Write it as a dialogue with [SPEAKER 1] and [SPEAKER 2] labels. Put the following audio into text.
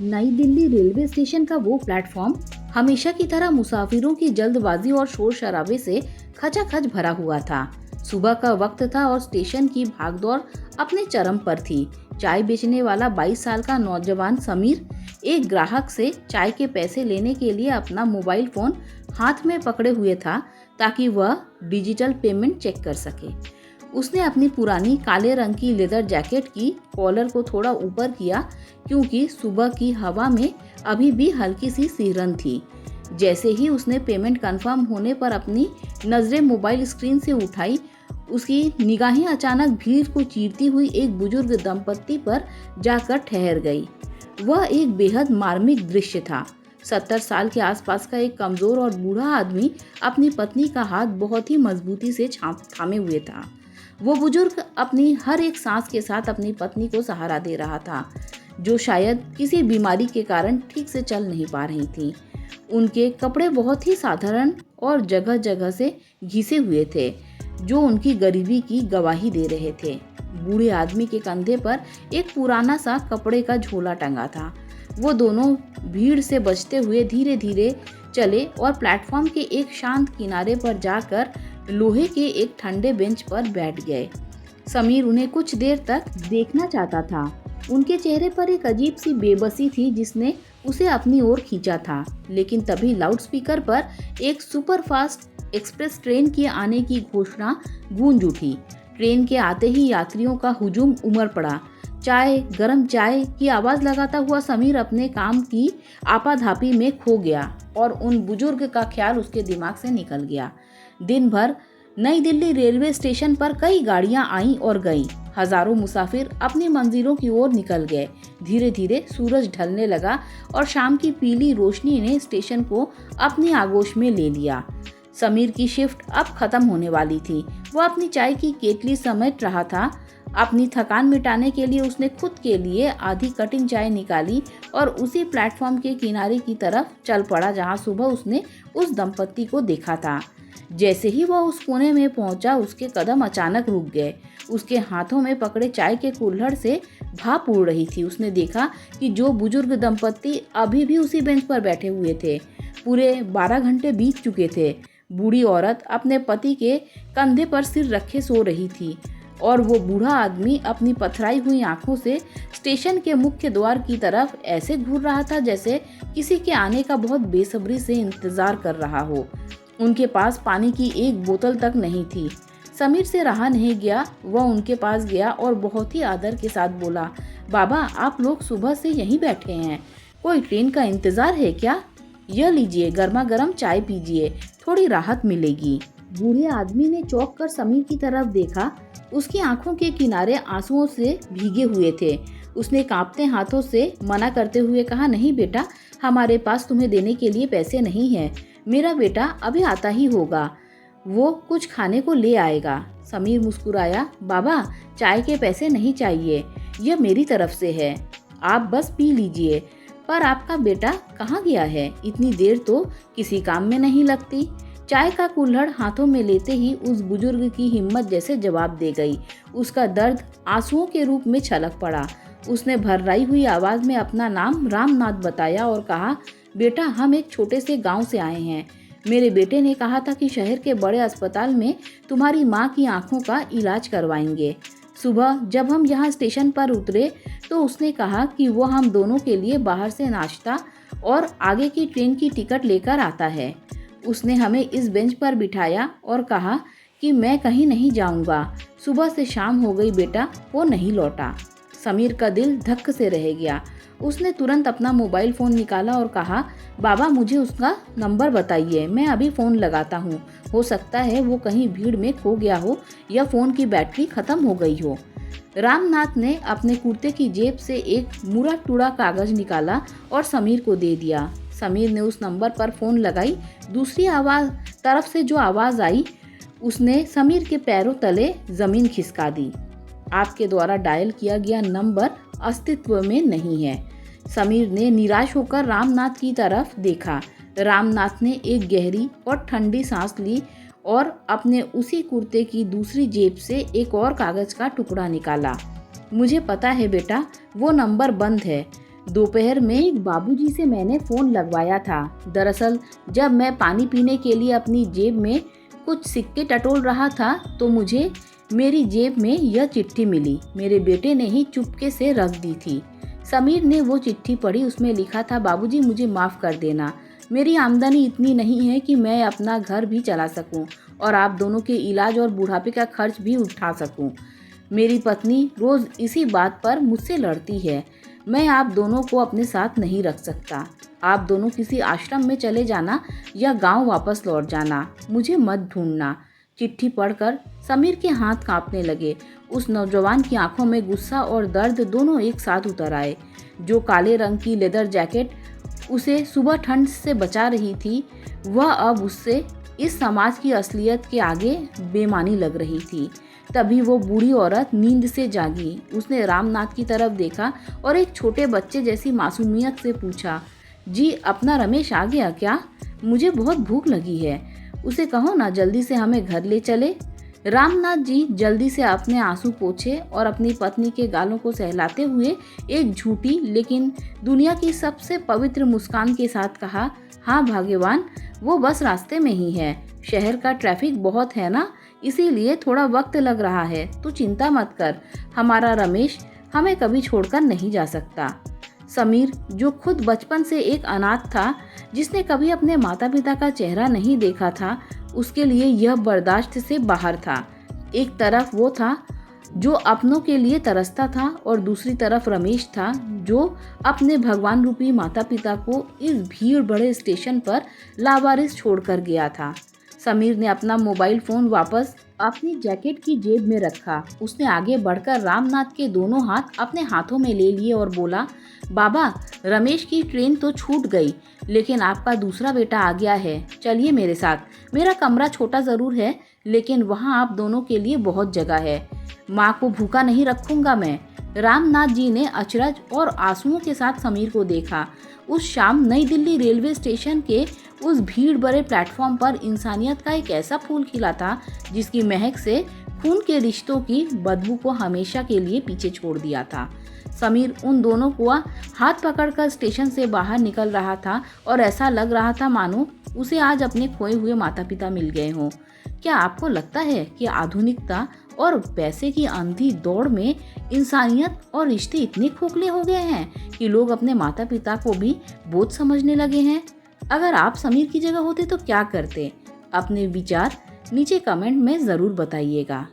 [SPEAKER 1] नई Delhi railway station का वो प्लेटफॉर्म हमेशा की तरह मुसाफिरों की जल्दबाजी और शोर शराबे से खचाखच भरा हुआ था। सुबह का वक्त था और स्टेशन की भागदौड़ अपने चरम पर थी। चाय बेचने वाला 22 साल का नौजवान समीर एक ग्राहक से चाय के पैसे लेने के लिए अपना मोबाइल फोन हाथ में पकड़े हुए था ताकि वह डिजिटल पेमेंट चेक कर सके। उसने अपनी पुरानी काले रंग की लेदर जैकेट की कॉलर को थोड़ा ऊपर किया क्योंकि सुबह की हवा में अभी भी हल्की सी सिहरन थी। जैसे ही उसने पेमेंट कंफर्म होने पर अपनी नजरें मोबाइल स्क्रीन से उठाई, उसकी निगाहें अचानक भीड़ को चीरती हुई एक बुजुर्ग दंपत्ति पर जाकर ठहर गई। वह एक बेहद मार्मिक दृश्य था। 70 साल के आसपास का एक कमजोर और बूढ़ा आदमी अपनी पत्नी का हाथ बहुत ही मजबूती से थामे हुए था। वो बुजुर्ग अपनी हर एक सांस के साथ अपनी पत्नी को सहारा दे रहा था, जो शायद किसी बीमारी के कारण ठीक से चल नहीं पा रही थी। उनके कपड़े बहुत ही साधारण और जगह जगह से घिसे हुए थे, जो उनकी गरीबी की गवाही दे रहे थे। बूढ़े आदमी के कंधे पर एक पुराना सा कपड़े का झोला टंगा था। वो दोनों भीड़ से बचते हुए धीरे धीरे चले और प्लेटफॉर्म के एक शांत किनारे पर जाकर लोहे के एक ठंडे बेंच पर बैठ गए। समीर उन्हें कुछ देर तक देखना चाहता था। उनके चेहरे पर एक अजीब सी बेबसी थी जिसने उसे अपनी ओर खींचा था। लेकिन तभी लाउडस्पीकर पर एक सुपरफास्ट एक्सप्रेस ट्रेन के आने की घोषणा गूंज उठी। ट्रेन के आते ही यात्रियों का हुजूम उमड़ पड़ा। चाय, गरम चाय की आवाज लगाता हुआ समीर अपने काम की आपाधापी में खो गया और उन बुजुर्ग का ख्याल उसके दिमाग से निकल गया। दिन भर नई दिल्ली रेलवे स्टेशन पर कई गाड़ियां आईं और गईं। हजारों मुसाफिर अपनी मंजिलों की ओर निकल गए। धीरे धीरे सूरज ढलने लगा और शाम की पीली रोशनी ने स्टेशन को अपनी आगोश में ले लिया। समीर की शिफ्ट अब खत्म होने वाली थी। वो अपनी चाय की केतली समेट रहा था। अपनी थकान मिटाने के लिए उसने खुद के लिए आधी कटिंग चाय निकाली और उसी प्लेटफॉर्म के किनारे की तरफ चल पड़ा जहां सुबह उसने उस दंपत्ति को देखा था। जैसे ही वह उस कोने में पहुंचा, उसके कदम अचानक रुक गए। उसके हाथों में पकड़े चाय के कुल्हड़ से भाप उड़ रही थी। उसने देखा कि जो बुजुर्ग दंपत्ति अभी भी उसी बेंच पर बैठे हुए थे। पूरे 12 घंटे बीत चुके थे। बूढ़ी औरत अपने पति के कंधे पर सिर रखे सो रही थी और वो बूढ़ा आदमी अपनी पथराई हुई आंखों से स्टेशन के मुख्य द्वार की तरफ ऐसे घूर रहा था जैसे किसी के आने का बहुत बेसब्री से इंतजार कर रहा हो। उनके पास पानी की एक बोतल तक नहीं थी। समीर से रहा नहीं गया। वह उनके पास गया और बहुत ही आदर के साथ बोला, बाबा, आप लोग सुबह से यहीं बैठे हैं, कोई ट्रेन का इंतजार है क्या? यह लीजिए, गर्मा गर्म चाय पीजिए, थोड़ी राहत मिलेगी। बूढ़े आदमी ने चौंक कर समीर की तरफ देखा। उसकी आंखों के किनारे आंसुओं से भीगे हुए थे। उसने कांपते हाथों से मना करते हुए कहा, नहीं बेटा, हमारे पास तुम्हें देने के लिए पैसे नहीं है। मेरा बेटा अभी आता ही होगा, वो कुछ खाने को ले आएगा। समीर मुस्कुराया, बाबा, चाय के पैसे नहीं चाहिए, यह मेरी तरफ से है, आप बस पी लीजिए। पर आपका बेटा कहाँ गया है? इतनी देर तो किसी काम में नहीं लगती। चाय का कुल्हड़ हाथों में लेते ही उस बुजुर्ग की हिम्मत जैसे जवाब दे गई। उसका दर्द आंसुओं के रूप में छलक पड़ा। उसने भर्राई हुई आवाज में अपना नाम रामनाथ बताया और कहा, बेटा, हम एक छोटे से गांव से आए हैं। मेरे बेटे ने कहा था कि शहर के बड़े अस्पताल में तुम्हारी माँ की आंखों का इलाज करवाएंगे। सुबह जब हम यहाँ स्टेशन पर उतरे तो उसने कहा कि वो हम दोनों के लिए बाहर से नाश्ता और आगे की ट्रेन की टिकट लेकर आता है। उसने हमें इस बेंच पर बिठाया और कहा कि मैं कहीं नहीं जाऊंगा। सुबह से शाम हो गई बेटा, वो नहीं लौटा। समीर का दिल धक्क से रह गया। उसने तुरंत अपना मोबाइल फ़ोन निकाला और कहा, बाबा, मुझे उसका नंबर बताइए, मैं अभी फ़ोन लगाता हूँ। हो सकता है वो कहीं भीड़ में खो गया हो या फ़ोन की बैटरी ख़त्म हो गई हो। रामनाथ ने अपने कुर्ते की जेब से एक मुड़ा टुड़ा कागज निकाला और समीर को दे दिया। समीर ने उस नंबर पर फ़ोन लगाई। दूसरी तरफ से जो आवाज़ आई, उसने समीर के पैरों तले ज़मीन खिसका दी। आपके द्वारा डायल किया गया नंबर अस्तित्व में नहीं है। समीर ने निराश होकर रामनाथ की तरफ देखा। रामनाथ ने एक गहरी और ठंडी सांस ली और अपने उसी कुर्ते की दूसरी जेब से एक और कागज का टुकड़ा निकाला। मुझे पता है बेटा, वो नंबर बंद है। दोपहर में एक बाबूजी से मैंने फ़ोन लगवाया था। दरअसल जब मैं पानी पीने के लिए अपनी जेब में कुछ सिक्के टटोल रहा था तो मुझे मेरी जेब में यह चिट्ठी मिली। मेरे बेटे ने ही चुपके से रख दी थी। समीर ने वो चिट्ठी पढ़ी। उसमें लिखा था, बाबूजी मुझे माफ़ कर देना, मेरी आमदनी इतनी नहीं है कि मैं अपना घर भी चला सकूं और आप दोनों के इलाज और बुढ़ापे का खर्च भी उठा सकूं। मेरी पत्नी रोज़ इसी बात पर मुझसे लड़ती है। मैं आप दोनों को अपने साथ नहीं रख सकता। आप दोनों किसी आश्रम में चले जाना या गांव वापस लौट जाना, मुझे मत ढूंढना। चिट्ठी पढ़कर समीर के हाथ कांपने लगे। उस नौजवान की आंखों में गुस्सा और दर्द दोनों एक साथ उतर आए। जो काले रंग की लेदर जैकेट उसे सुबह ठंड से बचा रही थी, वह अब उससे इस समाज की असलियत के आगे बेमानी लग रही थी। तभी वो बूढ़ी औरत नींद से जागी। उसने रामनाथ की तरफ देखा और एक छोटे बच्चे जैसी मासूमियत से पूछा, जी अपना रमेश आ गया क्या? मुझे बहुत भूख लगी है, उसे कहो ना जल्दी से हमें घर ले चले। रामनाथ जी जल्दी से अपने आंसू पोंछे और अपनी पत्नी के गालों को सहलाते हुए एक झूठी लेकिन दुनिया की सबसे पवित्र मुस्कान के साथ कहा, हाँ भाग्यवान, वो बस रास्ते में ही है। शहर का ट्रैफिक बहुत है ना, इसीलिए थोड़ा वक्त लग रहा है। तू चिंता मत कर, हमारा रमेश हमें कभी छोड़कर नहीं जा सकता। समीर, जो खुद बचपन से एक अनाथ था, जिसने कभी अपने माता पिता का चेहरा नहीं देखा था, उसके लिए यह बर्दाश्त से बाहर था। एक तरफ वो था जो अपनों के लिए तरसता था और दूसरी तरफ रमेश था जो अपने भगवान रूपी माता पिता को इस भीड़ भरे स्टेशन पर लावारिस छोड़कर गया था। समीर ने अपना मोबाइल फोन वापस अपनी जैकेट की जेब में रखा। उसने आगे बढ़कर रामनाथ के दोनों हाथ अपने हाथों में ले लिए और बोला, बाबा, रमेश की ट्रेन तो छूट गई, लेकिन आपका दूसरा बेटा आ गया है। चलिए मेरे साथ। मेरा कमरा छोटा ज़रूर है, लेकिन वहाँ आप दोनों के लिए बहुत जगह है। माँ को भूखा नहीं रखूंगा मैं। रामनाथ जी ने अचरज और आंसुओं के साथ समीर को देखा। उस शाम नई दिल्ली रेलवे स्टेशन के उस भीड़ भरे प्लेटफॉर्म पर इंसानियत का एक ऐसा फूल खिला था जिसकी महक से खून के रिश्तों की बदबू को हमेशा के लिए पीछे छोड़ दिया था। समीर उन दोनों को हाथ पकड़कर स्टेशन से बाहर निकल रहा था और ऐसा लग रहा था मानो उसे आज अपने खोए हुए माता पिता मिल गए हों। क्या आपको लगता है कि आधुनिकता और पैसे की अंधी दौड़ में इंसानियत और रिश्ते इतने खोखले हो गए हैं कि लोग अपने माता पिता को भी बोझ समझने लगे हैं? अगर आप समीर की जगह होते तो क्या करते? अपने विचार नीचे कमेंट में ज़रूर बताइएगा।